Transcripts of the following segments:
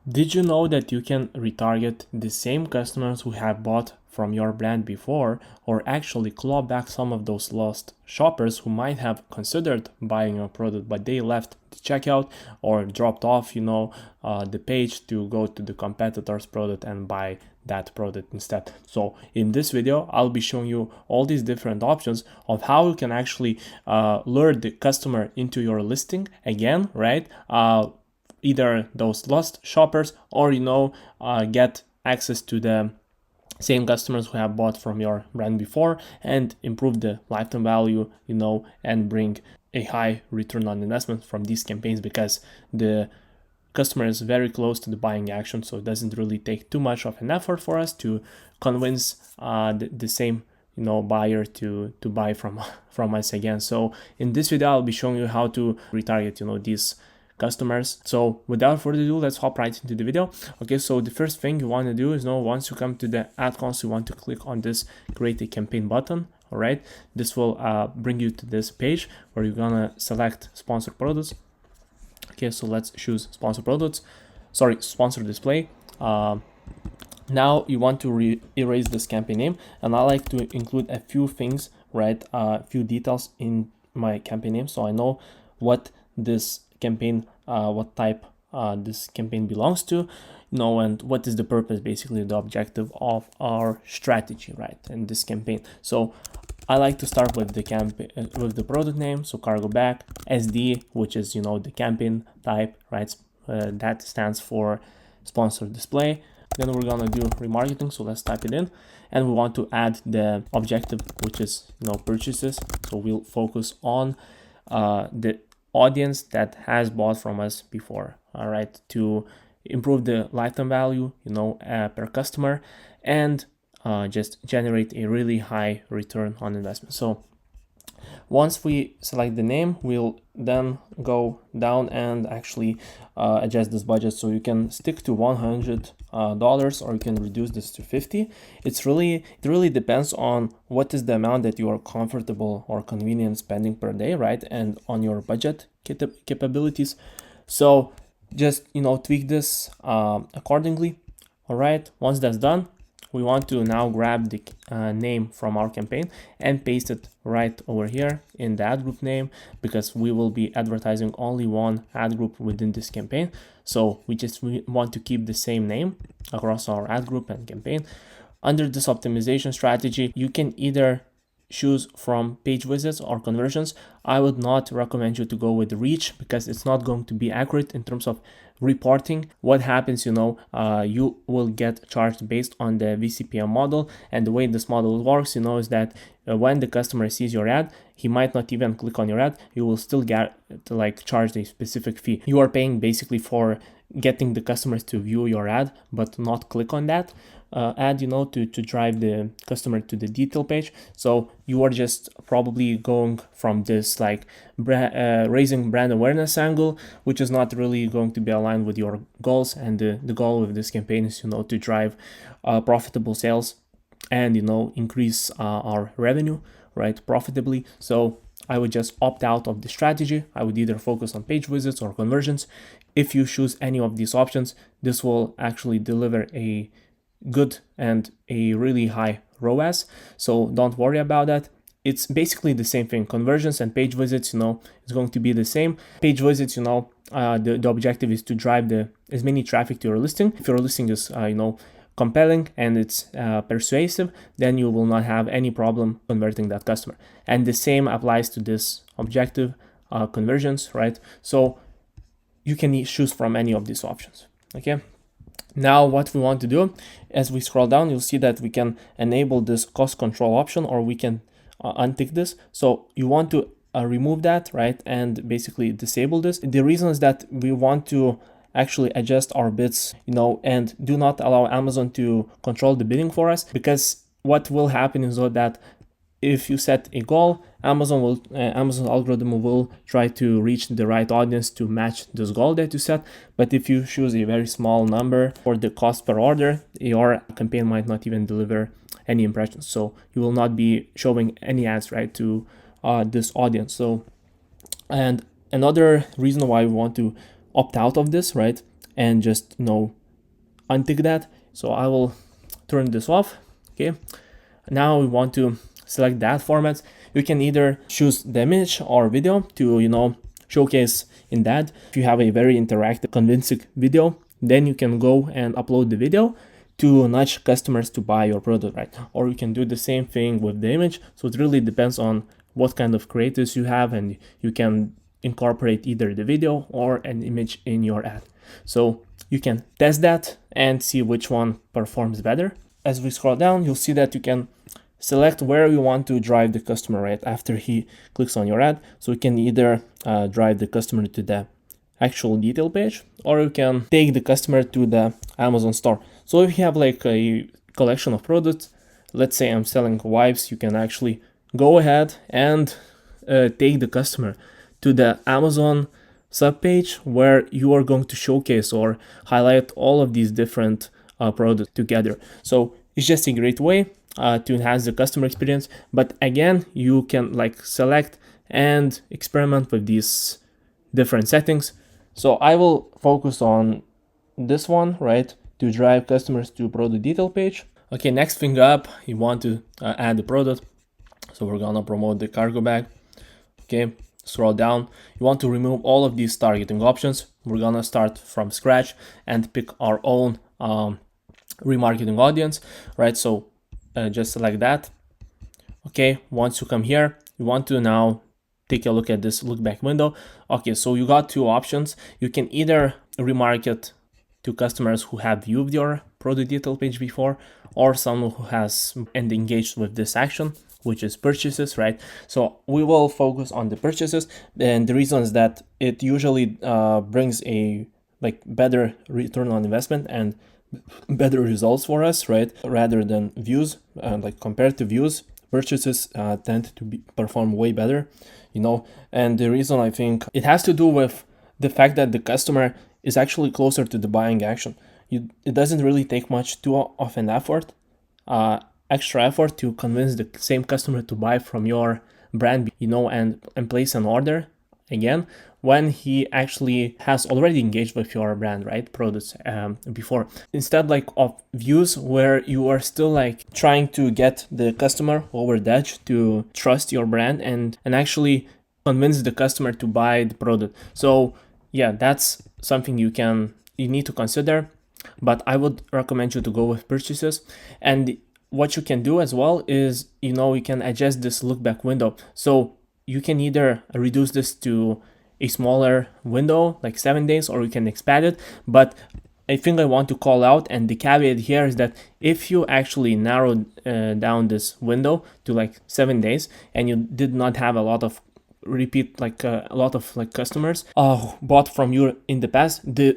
Did you know that you can retarget the same customers who have bought from your brand before, or actually claw back some of those lost shoppers who might have considered buying your product but they left the checkout or dropped off, the page to go to the competitor's product and buy that product instead. So in this video, I'll be showing you all these different options of how you can actually lure the customer into your listing again, right? Either those lost shoppers or get access to the same customers who have bought from your brand before and improve the lifetime value, and bring a high return on investment from these campaigns, because the customer is very close to the buying action, so it doesn't really take too much of an effort for us to convince the same buyer to buy from us again. So in this video, I'll be showing you how to retarget these customers. So without further ado, let's hop right into the video. Okay, so the first thing you want to do is once you come to the ad console, you want to click on this create a campaign button. All right, this will bring you to this page where you're gonna select sponsored products. Okay, so let's choose sponsor display. Now you want to erase this campaign name, and I like to include a few things, right? A few details in my campaign name, so I know what this campaign, what type this campaign belongs to, and what is the purpose, basically the objective of our strategy, right, in this campaign. So I like to start with the campaign with the product name, so cargo bag, SD, which is the campaign type, right? That stands for sponsored display. Then we're gonna do remarketing, so let's type it in, and we want to add the objective, which is purchases. So we'll focus on the audience that has bought from us before, all right, to improve the lifetime value per customer, and just generate a really high return on investment. So once we select the name, we'll then go down and actually adjust this budget. So you can stick to $100 or you can reduce this to 50. It really depends on what is the amount that you are comfortable or convenient spending per day, right? And on your budget capabilities. So just tweak this accordingly. All right, once that's done, we want to now grab the name from our campaign and paste it right over here in the ad group name, because we will be advertising only one ad group within this campaign. So we want to keep the same name across our ad group and campaign. Under this optimization strategy, you can either choose from page visits or conversions. I would not recommend you to go with reach, because it's not going to be accurate in terms of reporting. What happens, you will get charged based on the VCPM model, and the way this model works, is that when the customer sees your ad, he might not even click on your ad. You will still get charged a specific fee. You are paying basically for getting the customers to view your ad, but not click on that ad, to drive the customer to the detail page. So you are just probably going from this raising brand awareness angle, which is not really going to be aligned with your goals. And the goal of this campaign is to drive profitable sales and increase our revenue, right, profitably. So I would just opt out of the strategy. I would either focus on page visits or conversions. If you choose any of these options, this will actually deliver a good and a really high ROAS. So don't worry about that. It's basically the same thing. Conversions and page visits, it's going to be the same. Page visits, the objective is to drive as many traffic to your listing. If your listing is, compelling and it's persuasive, then you will not have any problem converting that customer. And the same applies to this objective, conversions, right? So you can choose from any of these options. Okay. Now what we want to do, as we scroll down, you'll see that we can enable this cost control option, or we can untick this. So you want to remove that, right, and basically disable this. The reason is that we want to actually adjust our bids, and do not allow Amazon to control the bidding for us, because what will happen is that if you set a goal, Amazon algorithm will try to reach the right audience to match this goal that you set. But if you choose a very small number for the cost per order, your campaign might not even deliver any impressions. So you will not be showing any ads, right, to this audience. So, and another reason why we want to opt out of this, right, and just untick that. So I will turn this off. Okay, now we want to select that format. You can either choose the image or video to showcase in that. If you have a very interactive, convincing video, then you can go and upload the video to nudge customers to buy your product, right? Or you can do the same thing with the image. So it really depends on what kind of creatives you have, and you can incorporate either the video or an image in your ad. So you can test that and see which one performs better. As we scroll down, you'll see that you can select where you want to drive the customer right after he clicks on your ad. So you can either drive the customer to the actual detail page, or you can take the customer to the Amazon store. So if you have like a collection of products, let's say I'm selling wipes, you can actually go ahead and take the customer to the Amazon subpage where you are going to showcase or highlight all of these different products together. So it's just a great way to enhance the customer experience. But again, you can like select and experiment with these different settings. So I will focus on this one, right, to drive customers to product detail page. Okay, next thing up, you want to add the product. So we're gonna promote the cargo bag. Okay, scroll down. You want to remove all of these targeting options. We're gonna start from scratch and pick our own remarketing audience, right? So just select that. Okay, once you come here, you want to now take a look at this look back window. Okay, so you got two options. You can either remarket to customers who have viewed your product detail page before, or someone who has and engaged with this action, which is purchases, right? So we will focus on the purchases, and the reason is that it usually brings a like better return on investment and better results for us, right? Rather than views, like compared to views, purchases tend to perform way better, and the reason I think it has to do with the fact that the customer is actually closer to the buying action. It doesn't really take much of an effort, extra effort to convince the same customer to buy from your brand, and place an order again when he actually has already engaged with your brand, right, products before, instead like of views where you are still like trying to get the customer over the edge to trust your brand and actually convince the customer to buy the product. So yeah, that's something you need to consider, but I would recommend you to go with purchases. And what you can do as well is you can adjust this look back window. So you can either reduce this to a smaller window, like 7 days, or you can expand it. But a thing I want to call out, and the caveat here, is that if you actually narrow down this window to like 7 days and you did not have a lot of repeat, like a lot of like customers bought from you in the past, the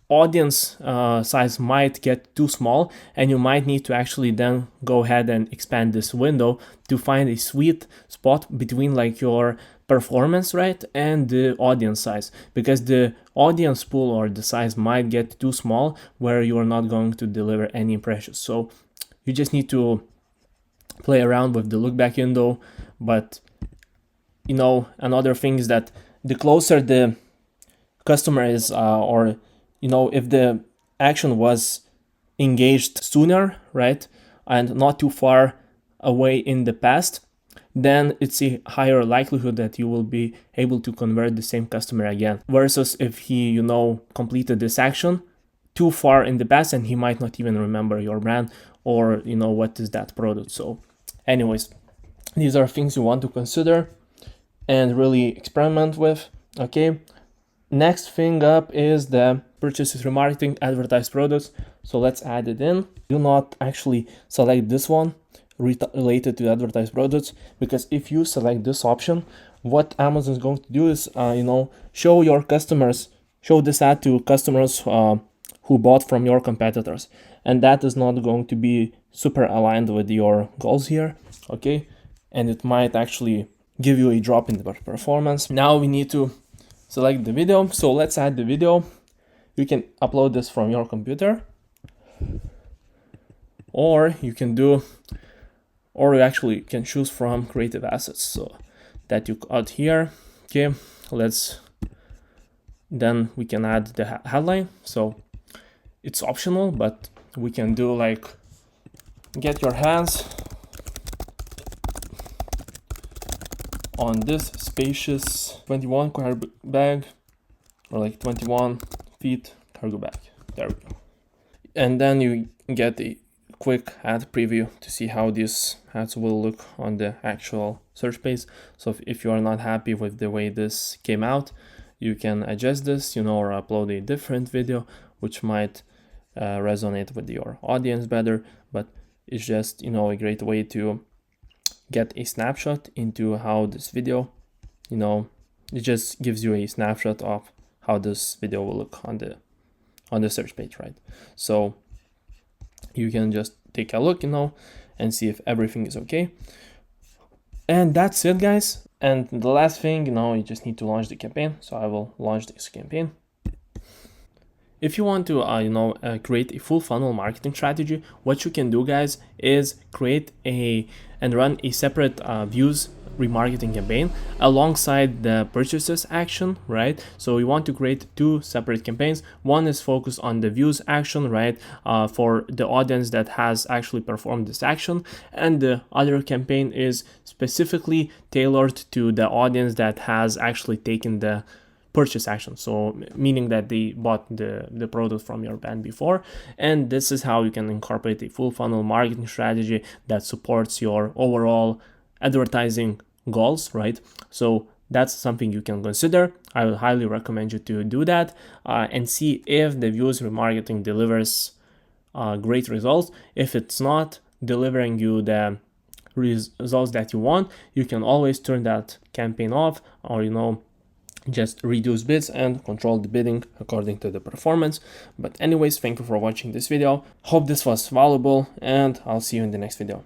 audience size might get too small, and you might need to actually then go ahead and expand this window to find a sweet spot between like your performance, right, and the audience size, because the audience pool or the size might get too small where you are not going to deliver any impressions. So you just need to play around with the look back window. But another thing is that the closer the customer is, or if the action was engaged sooner, right, and not too far away in the past, then it's a higher likelihood that you will be able to convert the same customer again, versus if he completed this action too far in the past and he might not even remember your brand or what is that product. So anyways, these are things you want to consider and really experiment with. Okay, next thing up is the purchases remarketing advertised products. So let's add it in. Do not actually select this one related to advertised products, because if you select this option, what Amazon is going to do is show this ad to customers who bought from your competitors, and that is not going to be super aligned with your goals here. Okay, and it might actually give you a drop in the performance. Now we need to select the video. So let's add the video. You can upload this from your computer, or you actually can choose from creative assets, so that you add here. Okay, then we can add the headline. So it's optional, but we can do like get your hands on this spacious 21 cargo bag, or like 21 feet cargo bag. There we go. And then you get a quick ad preview to see how these ads will look on the actual search page. So if you are not happy with the way this came out, you can adjust this, you know, or upload a different video which might resonate with your audience better. But it's just, you know, a great way to get a snapshot into how this video, you know, it just gives you a snapshot of how this video will look on the search page, right? So you can just take a look, you know, and see if everything is okay. And that's it, guys. And the last thing, you know, you just need to launch the campaign. So I will launch this campaign. If you want to, create a full funnel marketing strategy, what you can do, guys, is create and run a separate views remarketing campaign alongside the purchases action, right? So we want to create two separate campaigns. One is focused on the views action, right, for the audience that has actually performed this action, and the other campaign is specifically tailored to the audience that has actually taken the purchase action, so meaning that they bought the product from your brand before. And this is how you can incorporate a full funnel marketing strategy that supports your overall advertising goals, right? So that's something you can consider. I would highly recommend you to do that and see if the views remarketing delivers great results. If it's not delivering you the results that you want, you can always turn that campaign off, or, you know, just reduce bids and control the bidding according to the performance. But anyways, thank you for watching this video. Hope this was valuable, and I'll see you in the next video.